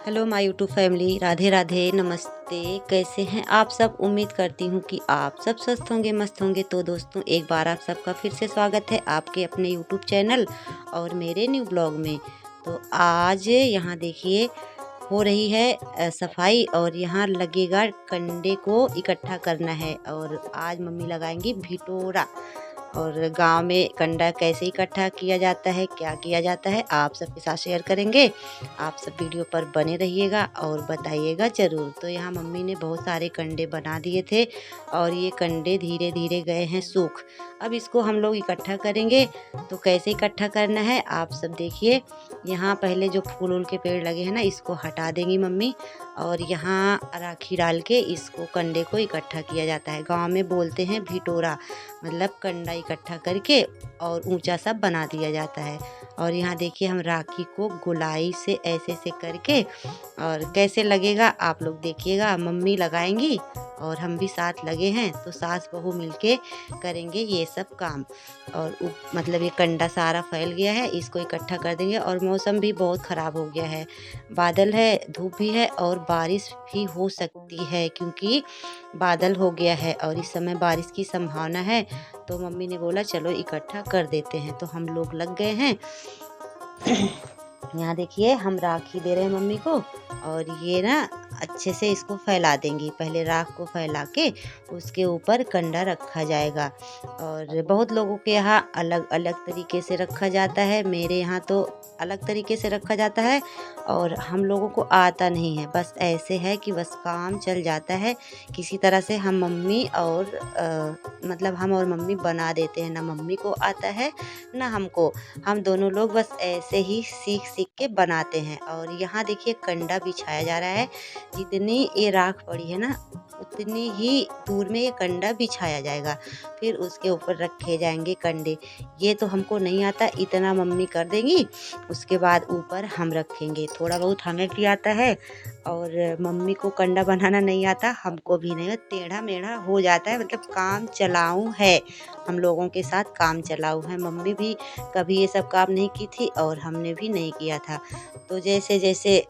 Hello my YouTube family, Radhe Radhe, नमस्ते। कैसे हैं आप सब? उम्मीद करती हूँ कि आप सब स्वस्थ होंगे, मस्त होंगे। तो दोस्तों, एक बार आप सबका फिर से स्वागत है आपके अपने यूट्यूब चैनल और मेरे न्यू ब्लॉग में। तो आज यहाँ देखिए हो रही है सफाई और यहाँ लगेगा कंडे को इकट्ठा करना है। और आज मम्मी लगाएंगी भिटोरा। और गांव में कंडा कैसे इकट्ठा किया जाता है, क्या किया जाता है, आप सबके साथ शेयर करेंगे। आप सब वीडियो पर बने रहिएगा और बताइएगा ज़रूर। तो यहाँ मम्मी ने बहुत सारे कंडे बना दिए थे और ये कंडे धीरे धीरे गए हैं सूख। अब इसको हम लोग इकट्ठा करेंगे। तो कैसे इकट्ठा करना है आप सब देखिए। यहाँ पहले जो फूल उल के पेड़ लगे हैं ना, इसको हटा देंगी मम्मी और यहाँ राखी डाल के इसको कंडे को इकट्ठा किया जाता है। गांव में बोलते हैं भिटोरा, मतलब कंडा इकट्ठा करके और ऊंचा सा बना दिया जाता है। और यहाँ देखिए हम राखी को गोलाई से ऐसे ऐसे करके, और कैसे लगेगा आप लोग देखिएगा। मम्मी लगाएंगी और हम भी साथ लगे हैं, तो सास बहू मिलके करेंगे ये सब काम। और मतलब ये कंडा सारा फैल गया है, इसको इकट्ठा कर देंगे। और मौसम भी बहुत ख़राब हो गया है, बादल है, धूप भी है और बारिश भी हो सकती है, क्योंकि बादल हो गया है और इस समय बारिश की संभावना है। तो मम्मी ने बोला चलो इकट्ठा कर देते हैं, तो हम लोग लग गए हैं। यहाँ देखिए हम राखी दे रहे हैं मम्मी को और ये ना अच्छे से इसको फैला देंगी। पहले राख को फैला के उसके ऊपर कंडा रखा जाएगा। और बहुत लोगों के यहाँ अलग अलग तरीके से रखा जाता है, मेरे यहाँ तो अलग तरीके से रखा जाता है और हम लोगों को आता नहीं है। बस ऐसे है कि बस काम चल जाता है किसी तरह से। हम मम्मी और मतलब हम और मम्मी बना देते हैं, ना मम्मी को आता है ना हमको। हम दोनों लोग बस ऐसे ही सीख सीख के बनाते हैं। और यहाँ देखिए कंडा बिछाया जा रहा है। जितनी ये राख पड़ी है ना, उतनी ही दूर में ये कंडा बिछाया जाएगा। फिर उसके ऊपर रखे जाएंगे कंडे। ये तो हमको नहीं आता, इतना मम्मी कर देंगी। उसके बाद ऊपर हम रखेंगे। थोड़ा बहुत हमें भी आता है और मम्मी को कंडा बनाना नहीं आता, हमको भी नहीं। टेढ़ा मेढ़ा हो जाता है, मतलब काम चलाऊ है। हम लोगों के साथ काम चलाऊ है। मम्मी भी कभी ये सब काम नहीं की थी और हमने भी नहीं किया था। तो जैसे जैसे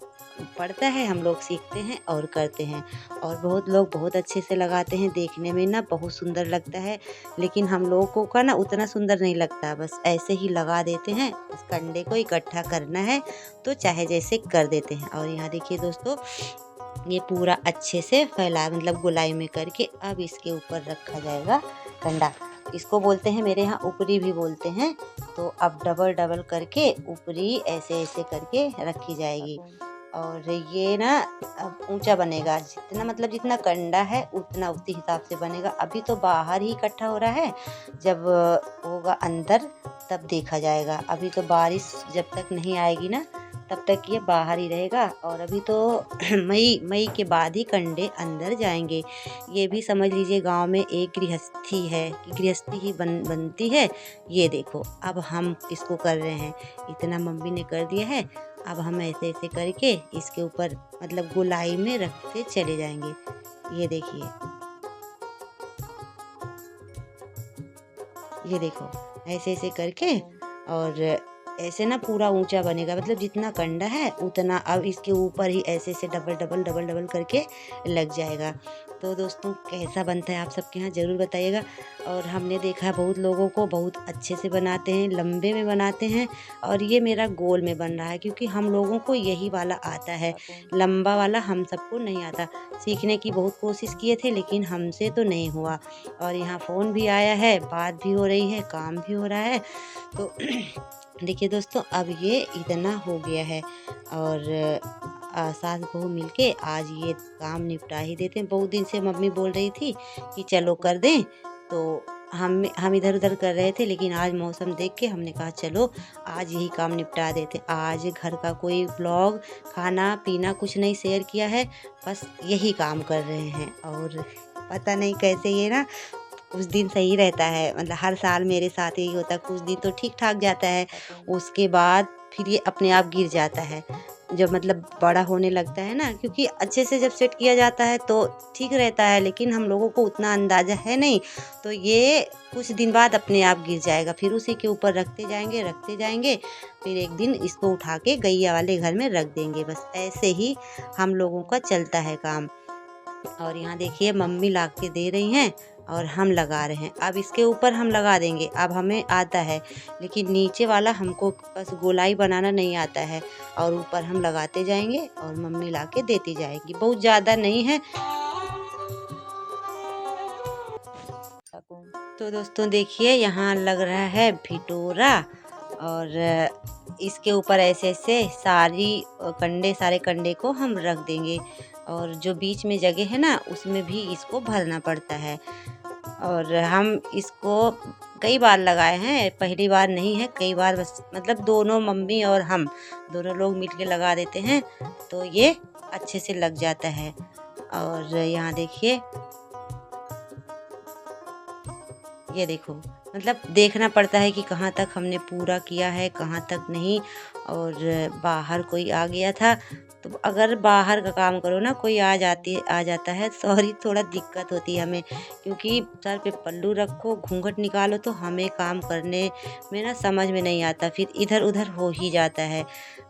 पड़ता है हम लोग सीखते हैं और करते हैं। और बहुत लोग बहुत अच्छे से लगाते हैं, देखने में ना बहुत सुंदर लगता है। लेकिन हम लोगों का ना उतना सुंदर नहीं लगता, बस ऐसे ही लगा देते हैं। इस कंडे को इकट्ठा करना है तो चाहे जैसे कर देते हैं। और यहाँ देखिए दोस्तों, ये पूरा अच्छे से फैला, मतलब गोलाई में करके अब इसके ऊपर रखा जाएगा कंडा। इसको बोलते हैं मेरे यहाँ ऊपरी भी बोलते हैं। तो अब डबल डबल करके ऊपरी ऐसे ऐसे करके रखी जाएगी। और ये ना अब ऊंचा बनेगा, जितना मतलब जितना कंडा है उतना उसी हिसाब से बनेगा। अभी तो बाहर ही इकट्ठा हो रहा है, जब होगा अंदर तब देखा जाएगा। अभी तो बारिश जब तक नहीं आएगी ना, तब तक ये बाहर ही रहेगा। और अभी तो मई के बाद ही कंडे अंदर जाएंगे। ये भी समझ लीजिए गांव में एक गृहस्थी है कि गृहस्थी ही बनती है। ये देखो अब हम इसको कर रहे हैं, इतना मम्मी ने कर दिया है। अब हम ऐसे ऐसे करके इसके ऊपर मतलब गोलाई में रखते चले जाएंगे। ये देखिए, ये देखो ऐसे ऐसे करके। और ऐसे ना पूरा ऊंचा बनेगा, मतलब जितना कंडा है उतना अब इसके ऊपर ही ऐसे ऐसे डबल डबल डबल डबल करके लग जाएगा। तो दोस्तों कैसा बनता है आप सबके यहाँ ज़रूर बताइएगा। और हमने देखा है बहुत लोगों को बहुत अच्छे से बनाते हैं, लंबे में बनाते हैं। और ये मेरा गोल में बन रहा है, क्योंकि हम लोगों को यही वाला आता है, लंबा वाला हम सबको नहीं आता। सीखने की बहुत कोशिश किए थे लेकिन हमसे तो नहीं हुआ। और यहाँ फ़ोन भी आया है, बात भी हो रही है, काम भी हो रहा है। तो देखिए दोस्तों, अब ये इतना हो गया है। और सास बहू मिलके आज ये काम निपटा ही देते हैं। बहुत दिन से मम्मी बोल रही थी कि चलो कर दें, तो हम इधर उधर कर रहे थे। लेकिन आज मौसम देख के हमने कहा चलो आज यही काम निपटा देते। आज घर का कोई व्लॉग, खाना पीना कुछ नहीं शेयर किया है, बस यही काम कर रहे हैं। और पता नहीं कैसे ये ना कुछ दिन सही रहता है, मतलब हर साल मेरे साथ यही होता है। कुछ दिन तो ठीक ठाक जाता है, उसके बाद फिर ये अपने आप गिर जाता है। जब मतलब बड़ा होने लगता है ना, क्योंकि अच्छे से जब सेट किया जाता है तो ठीक रहता है, लेकिन हम लोगों को उतना अंदाज़ा है नहीं, तो ये कुछ दिन बाद अपने आप गिर जाएगा। फिर उसी के ऊपर रखते जाएँगे, फिर एक दिन इसको उठा के गैया वाले घर में रख देंगे। बस ऐसे ही हम लोगों का चलता है काम। और यहाँ देखिए मम्मी ला के दे रही हैं और हम लगा रहे हैं। अब इसके ऊपर हम लगा देंगे, अब हमें आता है, लेकिन नीचे वाला हमको बस गोलाई बनाना नहीं आता है, और ऊपर हम लगाते जाएंगे और मम्मी ला के देती जाएगी। बहुत ज़्यादा नहीं है। तो दोस्तों देखिए यहाँ लग रहा है भिटोरा, और इसके ऊपर ऐसे ऐसे सारे कंडे को हम रख देंगे, और जो बीच में जगह है ना उसमें भी इसको भरना पड़ता है। और हम इसको कई बार लगाए हैं, पहली बार नहीं है, कई बार, बस मतलब दोनों मम्मी और हम दोनों लोग मिलके लगा देते हैं तो ये अच्छे से लग जाता है। और यहाँ देखिए, ये देखो, मतलब देखना पड़ता है कि कहाँ तक हमने पूरा किया है, कहाँ तक नहीं। और बाहर कोई आ गया था, तो अगर बाहर का काम करो ना, कोई आ जाता है, सॉरी, थोड़ा दिक्कत होती है हमें, क्योंकि सर पे पल्लू रखो, घूंघट निकालो, तो हमें काम करने में ना समझ में नहीं आता, फिर इधर उधर हो ही जाता है।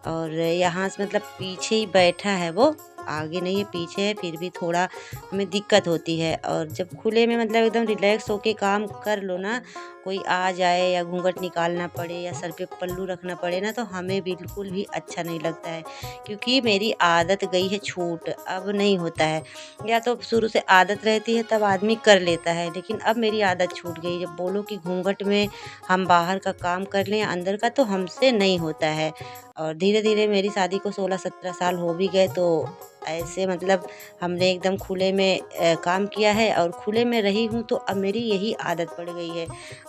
और यहाँ से मतलब पीछे ही बैठा है वो, आगे नहीं है, पीछे है, फिर भी थोड़ा हमें दिक्कत होती है। और जब खुले में मतलब एकदम रिलैक्स होके काम कर लो ना, कोई आ जाए या घूंघट निकालना पड़े या सर पे पल्लू रखना पड़े ना, तो हमें बिल्कुल भी अच्छा नहीं लगता है, क्योंकि मेरी आदत गई है छूट, अब नहीं होता है। या तो शुरू से आदत रहती है तब आदमी कर लेता है, लेकिन अब मेरी आदत छूट गई। जब बोलो कि घूंघट में हम बाहर का काम कर लें या अंदर का, तो हमसे नहीं होता है। और धीरे धीरे मेरी शादी को 16-17 साल हो भी गए, तो ऐसे मतलब हमने एकदम खुले में काम किया है, और खुले में रही हूँ, तो अब मेरी यही आदत पड़ गई है।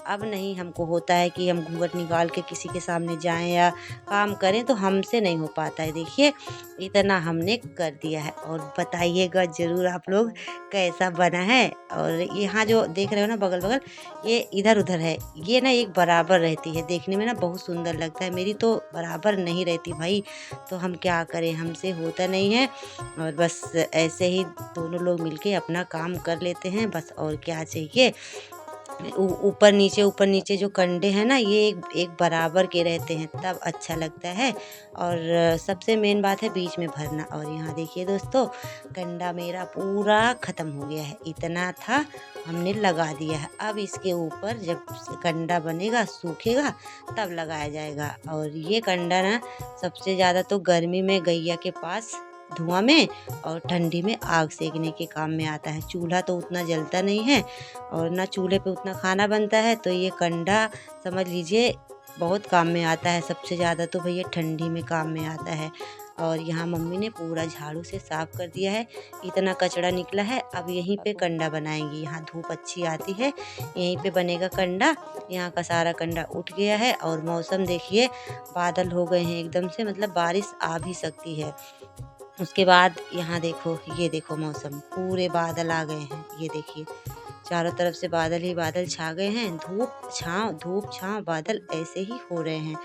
अब नहीं हमको होता है कि हम घूंघट निकाल के किसी के सामने जाएं या काम करें, तो हमसे नहीं हो पाता है। देखिए इतना हमने कर दिया है, और बताइएगा ज़रूर आप लोग कैसा बना है। और यहाँ जो देख रहे हो ना बगल बगल, ये इधर उधर है, ये ना एक बराबर रहती है, देखने में ना बहुत सुंदर लगता है। मेरी तो बराबर नहीं रहती भाई, तो हम क्या करें, हमसे होता नहीं है। और बस ऐसे ही दोनों लोग मिलके अपना काम कर लेते हैं, बस और क्या चाहिए। ऊपर नीचे जो कंडे हैं ना, ये एक बराबर के रहते हैं, तब अच्छा लगता है। और सबसे मेन बात है बीच में भरना। और यहाँ देखिए दोस्तों, कंडा मेरा पूरा ख़त्म हो गया है, इतना था हमने लगा दिया है। अब इसके ऊपर जब कंडा बनेगा, सूखेगा, तब लगाया जाएगा। और ये कंडा ना सबसे ज़्यादा तो गर्मी में गैया के पास धुआं में, और ठंडी में आग सेकने के काम में आता है। चूल्हा तो उतना जलता नहीं है, और ना चूल्हे पे उतना खाना बनता है, तो ये कंडा समझ लीजिए बहुत काम में आता है। सबसे ज़्यादा तो भैया ठंडी में काम में आता है। और यहाँ मम्मी ने पूरा झाड़ू से साफ कर दिया है, इतना कचरा निकला है। अब यहीं पे कंडा बनाएंगी, यहाँ धूप अच्छी आती है, यहीं पे बनेगा कंडा। यहाँ का सारा कंडा उठ गया है, और मौसम देखिए, बादल हो गए हैं एकदम से, मतलब बारिश आ भी सकती है। उसके बाद यहाँ देखो, ये देखो मौसम, पूरे बादल आ गए हैं, ये देखिए चारों तरफ से बादल ही बादल छा गए हैं। धूप छाँव बादल ऐसे ही हो रहे हैं,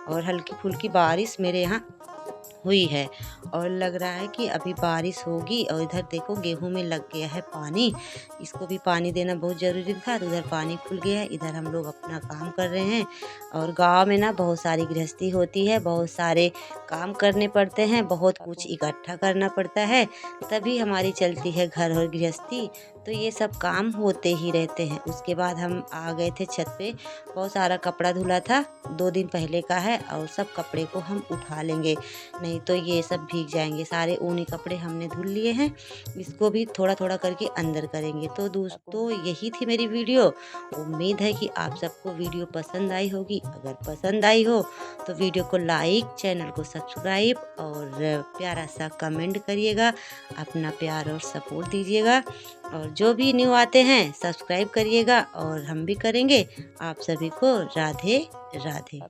और हल्की फुल्की बारिश मेरे यहाँ हुई है, और लग रहा है कि अभी बारिश होगी। और इधर देखो गेहूं में लग गया है पानी, इसको भी पानी देना बहुत ज़रूरी था, तो उधर पानी खुल गया है, इधर हम लोग अपना काम कर रहे हैं। और गांव में ना बहुत सारी गृहस्थी होती है, बहुत सारे काम करने पड़ते हैं, बहुत कुछ इकट्ठा करना पड़ता है, तभी हमारी चलती है घर और गृहस्थी। तो ये सब काम होते ही रहते हैं। उसके बाद हम आ गए थे छत पे, बहुत सारा कपड़ा धुला था, 2 दिन पहले का है, और सब कपड़े को हम उठा लेंगे, नहीं तो ये सब भीग जाएंगे। सारे ऊनी कपड़े हमने धुल लिए हैं, इसको भी थोड़ा थोड़ा करके अंदर करेंगे। तो दोस्तों यही थी मेरी वीडियो, उम्मीद है कि आप सबको वीडियो पसंद आई होगी। अगर पसंद आई हो तो वीडियो को लाइक, चैनल को सब्सक्राइब, और प्यारा सा कमेंट करिएगा, अपना प्यार और सपोर्ट दीजिएगा। और जो भी न्यू आते हैं सब्सक्राइब करिएगा, और हम भी करेंगे। आप सभी को राधे राधे।